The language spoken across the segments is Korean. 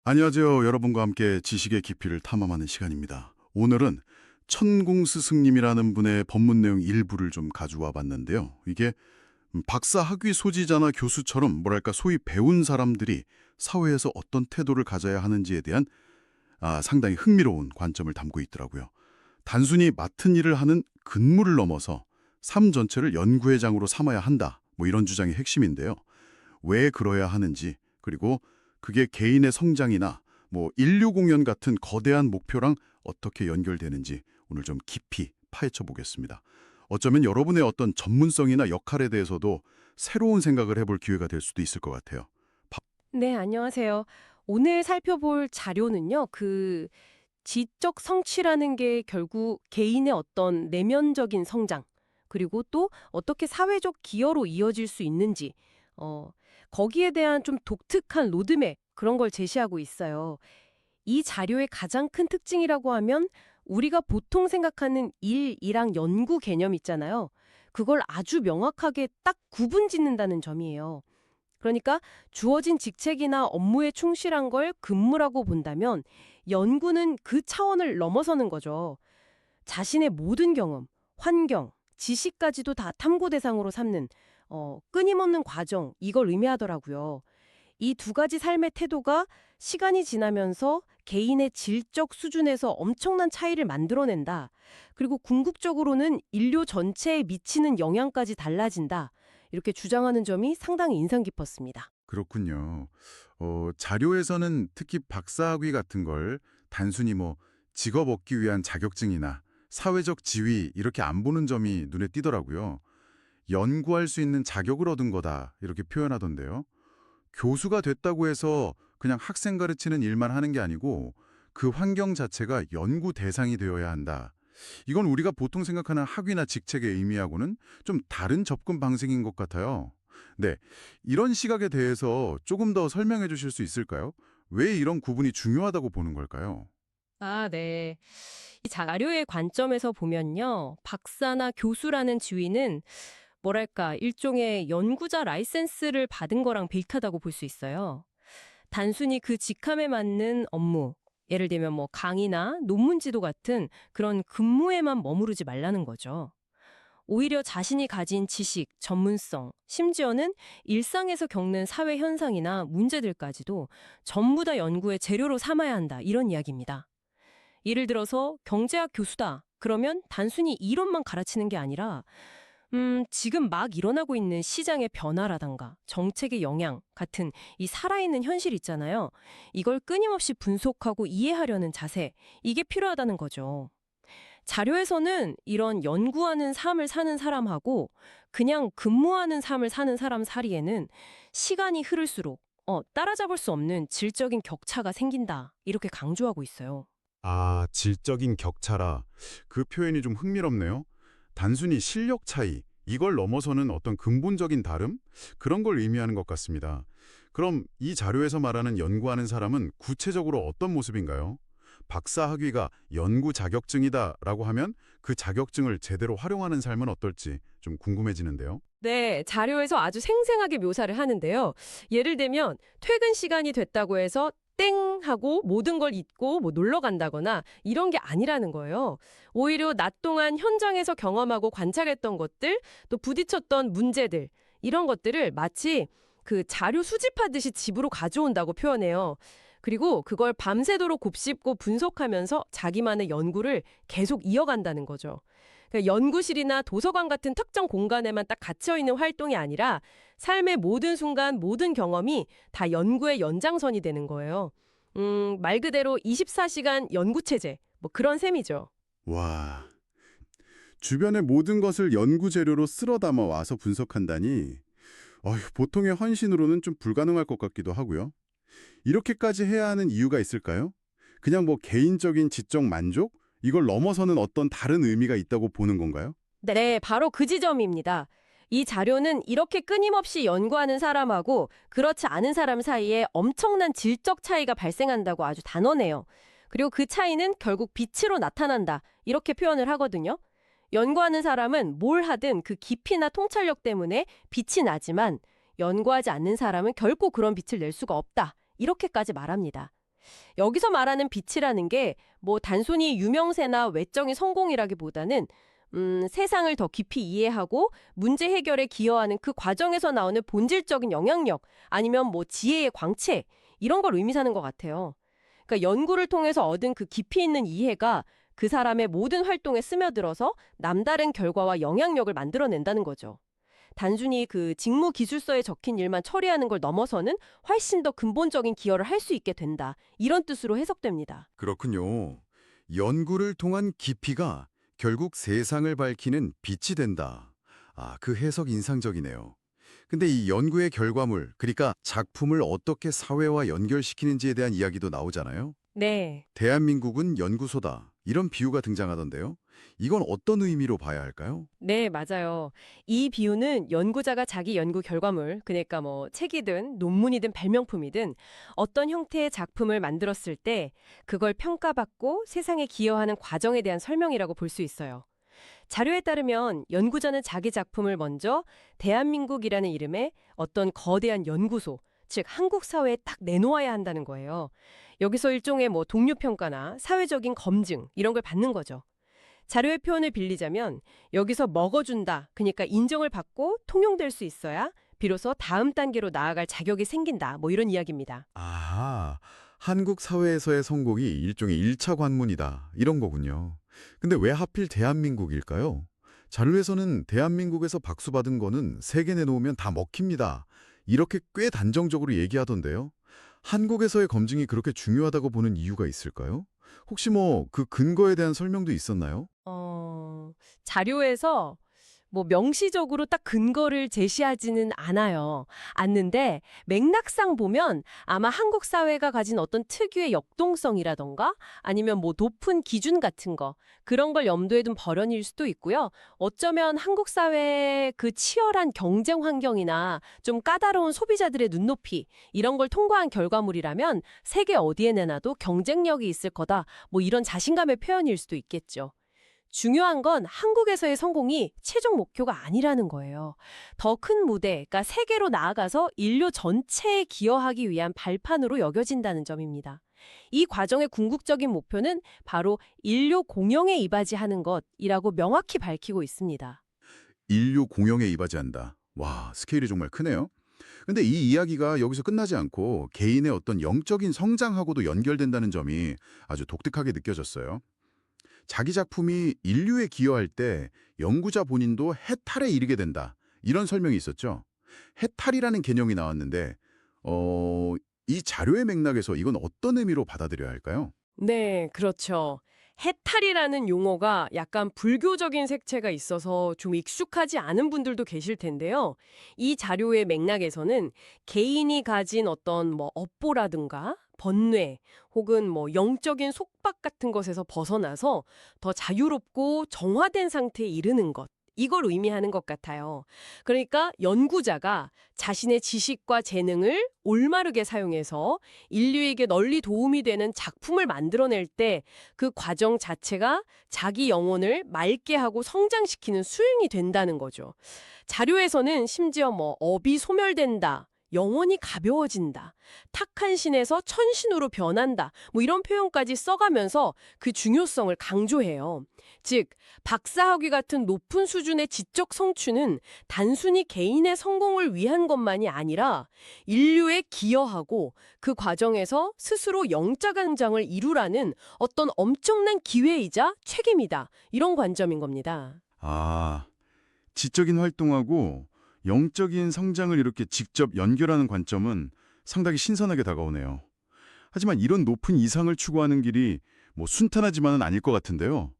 안녕하세요. 여러분과 함께 지식의 깊이를 탐험하는 시간입니다. 오늘은 천공스승님이라는 분의 법문 내용 일부를 좀 가져와 봤는데요. 이게 박사 학위 소지자나 교수처럼 뭐랄까 소위 배운 사람들이 사회에서 어떤 태도를 가져야 하는지에 대한 상당히 흥미로운 관점을 담고 있더라고요. 단순히 맡은 일을 하는 근무를 넘어서 삶 전체를 연구회장으로 삼아야 한다. 뭐 이런 주장이 핵심인데요. 왜 그러야 하는지, 그리고 그게 개인의 성장이나 뭐 인류 공연 같은 거대한 목표랑 어떻게 연결되는지 오늘 좀 깊이 파헤쳐 보겠습니다. 어쩌면 여러분의 어떤 전문성이나 역할에 대해서도 새로운 생각을 해볼 기회가 될 수도 있을 것 같아요. 네, 안녕하세요. 오늘 살펴볼 자료는요, 지적 성취라는 게 결국 개인의 어떤 내면적인 성장, 그리고 또 어떻게 사회적 기여로 이어질 수 있는지, 어, 거기에 대한 좀 독특한 로드맵, 그런 걸 제시하고 있어요. 이 자료의 가장 큰 특징이라고 하면 우리가 보통 생각하는 일이랑 연구 개념 있잖아요. 그걸 아주 명확하게 딱 구분 짓는다는 점이에요. 그러니까 주어진 직책이나 업무에 충실한 걸 근무라고 본다면 연구는 그 차원을 넘어서는 거죠. 자신의 모든 경험, 환경, 지식까지도 다 탐구 대상으로 삼는 끊임없는 과정, 이걸 의미하더라고요. 이 두 가지 삶의 태도가 시간이 지나면서 개인의 질적 수준에서 엄청난 차이를 만들어낸다. 그리고 궁극적으로는 인류 전체에 미치는 영향까지 달라진다. 이렇게 주장하는 점이 상당히 인상 깊었습니다. 그렇군요. 자료에서는 특히 박사학위 같은 걸 단순히 뭐 직업 얻기 위한 자격증이나 사회적 지위 이렇게 안 보는 점이 눈에 띄더라고요. 연구할 수 있는 자격을 얻은 거다 이렇게 표현하던데요. 교수가 됐다고 해서 그냥 학생 가르치는 일만 하는 게 아니고 그 환경 자체가 연구 대상이 되어야 한다. 이건 우리가 보통 생각하는 학위나 직책의 의미하고는 좀 다른 접근 방식인 것 같아요. 네, 이런 시각에 대해서 조금 더 설명해 주실 수 있을까요? 왜 이런 구분이 중요하다고 보는 걸까요? 아, 네. 이 자료의 관점에서 보면요. 박사나 교수라는 지위는 뭐랄까, 일종의 연구자 라이센스를 받은 거랑 비슷하다고 볼 수 있어요. 단순히 그 직함에 맞는 업무, 예를 들면 뭐 강의나 논문 지도 같은 그런 근무에만 머무르지 말라는 거죠. 오히려 자신이 가진 지식, 전문성, 심지어는 일상에서 겪는 사회 현상이나 문제들까지도 전부 다 연구의 재료로 삼아야 한다. 이런 이야기입니다. 예를 들어서 경제학 교수다. 그러면 단순히 이론만 가르치는 게 아니라 지금 막 일어나고 있는 시장의 변화라던가 정책의 영향 같은 이 살아있는 현실 있잖아요. 이걸 끊임없이 분석하고 이해하려는 자세, 이게 필요하다는 거죠. 자료에서는 이런 연구하는 삶을 사는 사람하고 그냥 근무하는 삶을 사는 사람 사이에는 시간이 흐를수록 따라잡을 수 없는 질적인 격차가 생긴다. 이렇게 강조하고 있어요. 아, 질적인 격차라. 그 표현이 좀 흥미롭네요. 단순히 실력 차이, 이걸 넘어서는 어떤 근본적인 다름? 그런 걸 의미하는 것 같습니다. 그럼 이 자료에서 말하는 연구하는 사람은 구체적으로 어떤 모습인가요? 박사 학위가 연구 자격증이다라고 하면 그 자격증을 제대로 활용하는 삶은 어떨지 좀 궁금해지는데요. 네, 자료에서 아주 생생하게 묘사를 하는데요. 예를 들면 퇴근 시간이 됐다고 해서 땡 하고 모든 걸 잊고 뭐 놀러 간다거나 이런 게 아니라는 거예요. 오히려 낮 동안 현장에서 경험하고 관찰했던 것들, 또 부딪혔던 문제들, 이런 것들을 마치 그 자료 수집하듯이 집으로 가져온다고 표현해요. 그리고 그걸 밤새도록 곱씹고 분석하면서 자기만의 연구를 계속 이어간다는 거죠. 그러니까 연구실이나 도서관 같은 특정 공간에만 딱 갇혀 있는 활동이 아니라 삶의 모든 순간, 모든 경험이 다 연구의 연장선이 되는 거예요. 말 그대로 24시간 연구 체제, 뭐 그런 셈이죠. 와, 주변의 모든 것을 연구 재료로 쓸어 담아 와서 분석한다니 보통의 헌신으로는 좀 불가능할 것 같기도 하고요. 이렇게까지 해야 하는 이유가 있을까요? 그냥 뭐 개인적인 지적 만족? 이걸 넘어서는 어떤 다른 의미가 있다고 보는 건가요? 네, 바로 그 지점입니다. 이 자료는 이렇게 끊임없이 연구하는 사람하고 그렇지 않은 사람 사이에 엄청난 질적 차이가 발생한다고 아주 단언해요. 그리고 그 차이는 결국 빛으로 나타난다. 이렇게 표현을 하거든요. 연구하는 사람은 뭘 하든 그 깊이나 통찰력 때문에 빛이 나지만 연구하지 않는 사람은 결코 그런 빛을 낼 수가 없다. 이렇게까지 말합니다. 여기서 말하는 빛이라는 게 뭐 단순히 유명세나 외적인 성공이라기보다는 세상을 더 깊이 이해하고 문제 해결에 기여하는 그 과정에서 나오는 본질적인 영향력 아니면 뭐 지혜의 광채 이런 걸 의미하는 것 같아요. 그러니까 연구를 통해서 얻은 그 깊이 있는 이해가 그 사람의 모든 활동에 스며들어서 남다른 결과와 영향력을 만들어낸다는 거죠. 단순히 그 직무 기술서에 적힌 일만 처리하는 걸 넘어서는 훨씬 더 근본적인 기여를 할 수 있게 된다. 이런 뜻으로 해석됩니다. 그렇군요. 연구를 통한 깊이가 결국 세상을 밝히는 빛이 된다. 아, 그 해석 인상적이네요. 근데 이 연구의 결과물, 그러니까 작품을 어떻게 사회와 연결시키는지에 대한 이야기도 나오잖아요. 네. 대한민국은 연구소다. 이런 비유가 등장하던데요. 이건 어떤 의미로 봐야 할까요? 네, 맞아요. 이 비유는 연구자가 자기 연구 결과물, 그러니까 뭐 책이든 논문이든 발명품이든 어떤 형태의 작품을 만들었을 때 그걸 평가받고 세상에 기여하는 과정에 대한 설명이라고 볼 수 있어요. 자료에 따르면 연구자는 자기 작품을 먼저 대한민국이라는 이름의 어떤 거대한 연구소, 즉 한국 사회에 딱 내놓아야 한다는 거예요. 여기서 일종의 뭐 동료평가나 사회적인 검증 이런 걸 받는 거죠. 자료의 표현을 빌리자면 여기서 먹어준다, 그러니까 인정을 받고 통용될 수 있어야 비로소 다음 단계로 나아갈 자격이 생긴다, 뭐 이런 이야기입니다. 아, 한국 사회에서의 성공이 일종의 1차 관문이다. 이런 거군요. 근데 왜 하필 대한민국일까요? 자료에서는 대한민국에서 박수 받은 거는 세계 내놓으면 다 먹힙니다. 이렇게 꽤 단정적으로 얘기하던데요. 한국에서의 검증이 그렇게 중요하다고 보는 이유가 있을까요? 혹시 뭐 그 근거에 대한 설명도 있었나요? 자료에서 뭐 명시적으로 딱 근거를 제시하지는 않는데 맥락상 보면 아마 한국 사회가 가진 어떤 특유의 역동성이라던가 아니면 뭐 높은 기준 같은 거 그런 걸 염두에 둔 발언일 수도 있고요. 어쩌면 한국 사회의 그 치열한 경쟁 환경이나 좀 까다로운 소비자들의 눈높이 이런 걸 통과한 결과물이라면 세계 어디에 내놔도 경쟁력이 있을 거다. 뭐 이런 자신감의 표현일 수도 있겠죠. 중요한 건 한국에서의 성공이 최종 목표가 아니라는 거예요. 더 큰 무대, 그러니까 세계로 나아가서 인류 전체에 기여하기 위한 발판으로 여겨진다는 점입니다. 이 과정의 궁극적인 목표는 바로 인류 공영에 이바지하는 것이라고 명확히 밝히고 있습니다. 인류 공영에 이바지한다. 와, 스케일이 정말 크네요. 근데 이 이야기가 여기서 끝나지 않고 개인의 어떤 영적인 성장하고도 연결된다는 점이 아주 독특하게 느껴졌어요. 자기 작품이 인류에 기여할 때 연구자 본인도 해탈에 이르게 된다. 이런 설명이 있었죠. 해탈이라는 개념이 나왔는데 이 자료의 맥락에서 이건 어떤 의미로 받아들여야 할까요? 네, 그렇죠. 해탈이라는 용어가 약간 불교적인 색채가 있어서 좀 익숙하지 않은 분들도 계실 텐데요. 이 자료의 맥락에서는 개인이 가진 어떤 뭐 업보라든가 번뇌 혹은 뭐 영적인 속박 같은 것에서 벗어나서 더 자유롭고 정화된 상태에 이르는 것. 이걸 의미하는 것 같아요. 그러니까 연구자가 자신의 지식과 재능을 올바르게 사용해서 인류에게 널리 도움이 되는 작품을 만들어낼 때 그 과정 자체가 자기 영혼을 맑게 하고 성장시키는 수행이 된다는 거죠. 자료에서는 심지어 뭐 업이 소멸된다. 영혼이 가벼워진다. 탁한 신에서 천신으로 변한다. 뭐 이런 표현까지 써가면서 그 중요성을 강조해요. 즉, 박사학위 같은 높은 수준의 지적 성취는 단순히 개인의 성공을 위한 것만이 아니라 인류에 기여하고 그 과정에서 스스로 영적 성장을 이루라는 어떤 엄청난 기회이자 책임이다. 이런 관점인 겁니다. 아, 지적인 활동하고 영적인 성장을 이렇게 직접 연결하는 관점은 상당히 신선하게 다가오네요. 하지만 이런 높은 이상을 추구하는 길이 뭐 순탄하지만은 아닐 것 같은데요.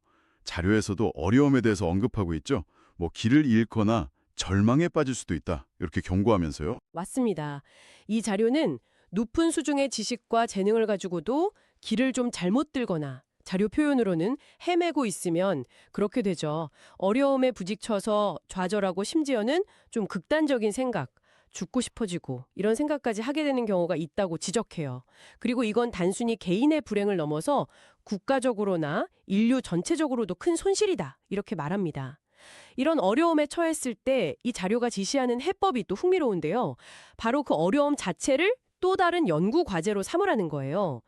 자료에서도 어려움에 대해서 언급하고 있죠. 뭐 길을 잃거나 절망에 빠질 수도 있다. 이렇게 경고하면서요. 맞습니다. 이 자료는 높은 수준의 지식과 재능을 가지고도 길을 좀 잘못 들거나 자료 표현으로는 헤매고 있으면 그렇게 되죠. 어려움에 부딪혀서 좌절하고 심지어는 좀 극단적인 생각, 죽고 싶어지고 이런 생각까지 하게 되는 경우가 있다고 지적해요. 그리고 이건 단순히 개인의 불행을 넘어서 국가적으로나 인류 전체적으로도 큰 손실이다. 이렇게 말합니다. 이런 어려움에 처했을 때 이 자료가 지시하는 해법이 또 흥미로운데요. 바로 그 어려움 자체를 또 다른 연구 과제로 삼으라는 거예요.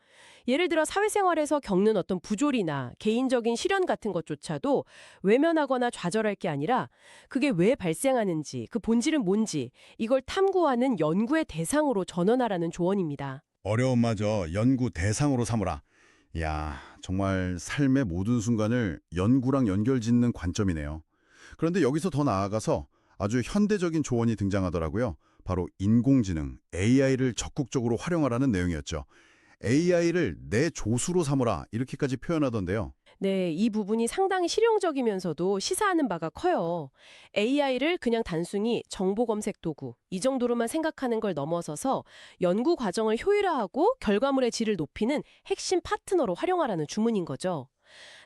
예를 들어 사회생활에서 겪는 어떤 부조리나 개인적인 시련 같은 것조차도 외면하거나 좌절할 게 아니라 그게 왜 발생하는지, 그 본질은 뭔지 이걸 탐구하는 연구의 대상으로 전환하라는 조언입니다. 어려움마저 연구 대상으로 삼으라. 야, 정말 삶의 모든 순간을 연구랑 연결짓는 관점이네요. 그런데 여기서 더 나아가서 아주 현대적인 조언이 등장하더라고요. 바로 인공지능, AI를 적극적으로 활용하라는 내용이었죠. AI를 내 조수로 삼으라 이렇게까지 표현하던데요. 네, 이 부분이 상당히 실용적이면서도 시사하는 바가 커요. AI를 그냥 단순히 정보 검색 도구, 이 정도로만 생각하는 걸 넘어서서 연구 과정을 효율화하고 결과물의 질을 높이는 핵심 파트너로 활용하라는 주문인 거죠.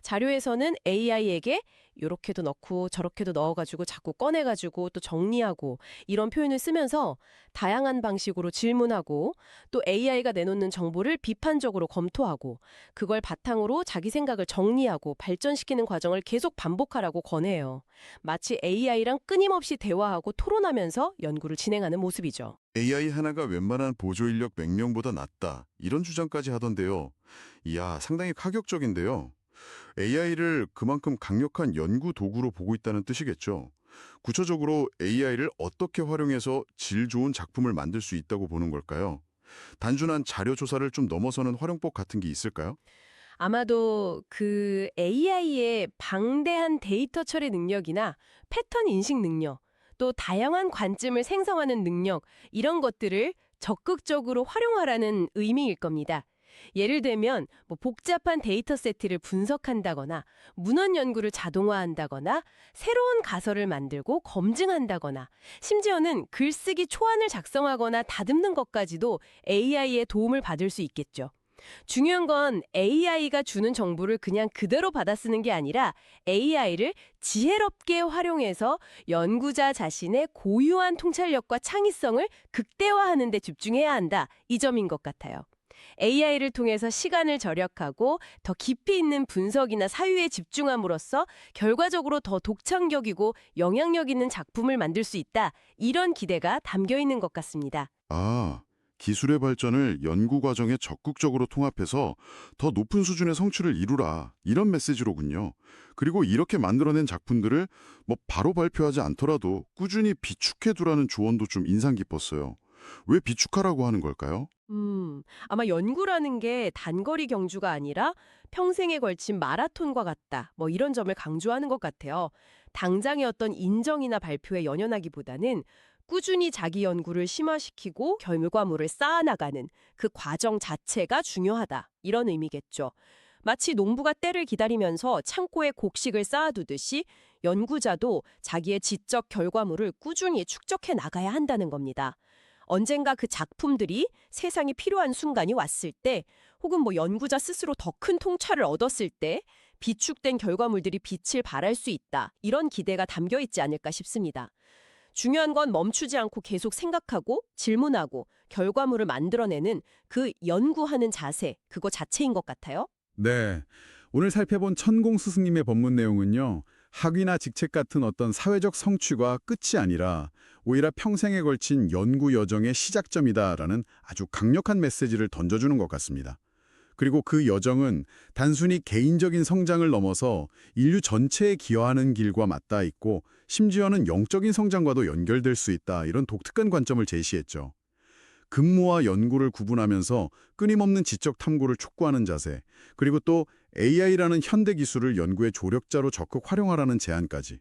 자료에서는 AI에게 요렇게도 넣고 저렇게도 넣어가지고 자꾸 꺼내가지고 또 정리하고 이런 표현을 쓰면서 다양한 방식으로 질문하고 또 AI가 내놓는 정보를 비판적으로 검토하고 그걸 바탕으로 자기 생각을 정리하고 발전시키는 과정을 계속 반복하라고 권해요. 마치 AI랑 끊임없이 대화하고 토론하면서 연구를 진행하는 모습이죠. AI 하나가 웬만한 보조 인력 100명보다 낫다. 이런 주장까지 하던데요. 이야, 상당히 파격적인데요. AI를 그만큼 강력한 연구 도구로 보고 있다는 뜻이겠죠. 구체적으로 AI를 어떻게 활용해서 질 좋은 작품을 만들 수 있다고 보는 걸까요? 단순한 자료 조사를 좀 넘어서는 활용법 같은 게 있을까요? 아마도 그 AI의 방대한 데이터 처리 능력이나 패턴 인식 능력, 또 다양한 관점을 생성하는 능력, 이런 것들을 적극적으로 활용하라는 의미일 겁니다. 예를 들면 복잡한 데이터 세트를 분석한다거나 문헌 연구를 자동화한다거나 새로운 가설을 만들고 검증한다거나 심지어는 글쓰기 초안을 작성하거나 다듬는 것까지도 AI의 도움을 받을 수 있겠죠. 중요한 건 AI가 주는 정보를 그냥 그대로 받아 쓰는 게 아니라 AI를 지혜롭게 활용해서 연구자 자신의 고유한 통찰력과 창의성을 극대화하는 데 집중해야 한다. 이 점인 것 같아요. AI를 통해서 시간을 절약하고 더 깊이 있는 분석이나 사유에 집중함으로써 결과적으로 더 독창적이고 영향력 있는 작품을 만들 수 있다. 이런 기대가 담겨 있는 것 같습니다. 아, 기술의 발전을 연구 과정에 적극적으로 통합해서 더 높은 수준의 성취를 이루라. 이런 메시지로군요. 그리고 이렇게 만들어낸 작품들을 바로 발표하지 않더라도 꾸준히 비축해두라는 조언도 좀 인상 깊었어요. 왜 비축하라고 하는 걸까요? 아마 연구라는 게 단거리 경주가 아니라 평생에 걸친 마라톤과 같다. 이런 점을 강조하는 것 같아요. 당장의 어떤 인정이나 발표에 연연하기보다는 꾸준히 자기 연구를 심화시키고 결과물을 쌓아나가는 그 과정 자체가 중요하다. 이런 의미겠죠. 마치 농부가 때를 기다리면서 창고에 곡식을 쌓아두듯이 연구자도 자기의 지적 결과물을 꾸준히 축적해 나가야 한다는 겁니다. 언젠가 그 작품들이 세상에 필요한 순간이 왔을 때 혹은 연구자 스스로 더 큰 통찰을 얻었을 때 비축된 결과물들이 빛을 발할 수 있다. 이런 기대가 담겨 있지 않을까 싶습니다. 중요한 건 멈추지 않고 계속 생각하고 질문하고 결과물을 만들어내는 그 연구하는 자세, 그거 자체인 것 같아요. 네, 오늘 살펴본 천공 스승님의 법문 내용은요. 학위나 직책 같은 어떤 사회적 성취가 끝이 아니라 오히려 평생에 걸친 연구 여정의 시작점이다라는 아주 강력한 메시지를 던져주는 것 같습니다. 그리고 그 여정은 단순히 개인적인 성장을 넘어서 인류 전체에 기여하는 길과 맞닿아 있고 심지어는 영적인 성장과도 연결될 수 있다 이런 독특한 관점을 제시했죠. 근무와 연구를 구분하면서 끊임없는 지적 탐구를 촉구하는 자세, 그리고 또 AI라는 현대 기술을 연구의 조력자로 적극 활용하라는 제안까지.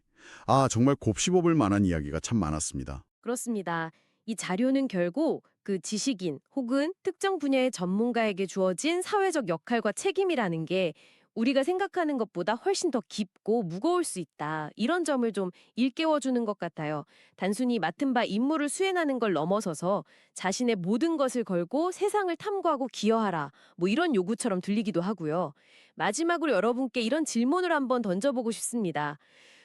정말 곱씹어볼 만한 이야기가 참 많았습니다. 그렇습니다. 이 자료는 결국 그 지식인 혹은 특정 분야의 전문가에게 주어진 사회적 역할과 책임이라는 게 우리가 생각하는 것보다 훨씬 더 깊고 무거울 수 있다. 이런 점을 좀 일깨워주는 것 같아요. 단순히 맡은 바 임무를 수행하는 걸 넘어서서 자신의 모든 것을 걸고 세상을 탐구하고 기여하라. 이런 요구처럼 들리기도 하고요. 마지막으로 여러분께 이런 질문을 한번 던져보고 싶습니다.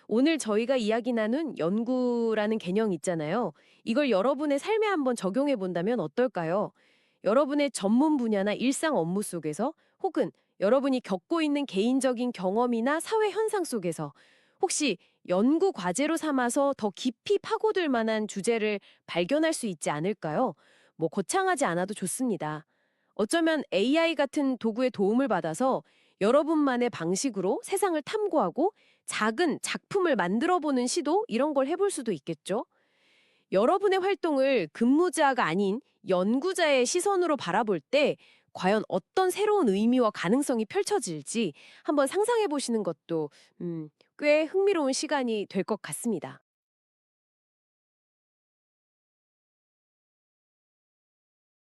오늘 저희가 이야기 나눈 연구라는 개념 있잖아요. 이걸 여러분의 삶에 한번 적용해 본다면 어떨까요? 여러분의 전문 분야나 일상 업무 속에서 혹은 여러분이 겪고 있는 개인적인 경험이나 사회 현상 속에서 혹시 연구 과제로 삼아서 더 깊이 파고들 만한 주제를 발견할 수 있지 않을까요? 뭐 거창하지 않아도 좋습니다. 어쩌면 AI 같은 도구의 도움을 받아서 여러분만의 방식으로 세상을 탐구하고 작은 작품을 만들어보는 시도 이런 걸 해볼 수도 있겠죠. 여러분의 활동을 근무자가 아닌 연구자의 시선으로 바라볼 때 과연 어떤 새로운 의미와 가능성이 펼쳐질지 한번 상상해 보시는 것도 꽤 흥미로운 시간이 될 것 같습니다.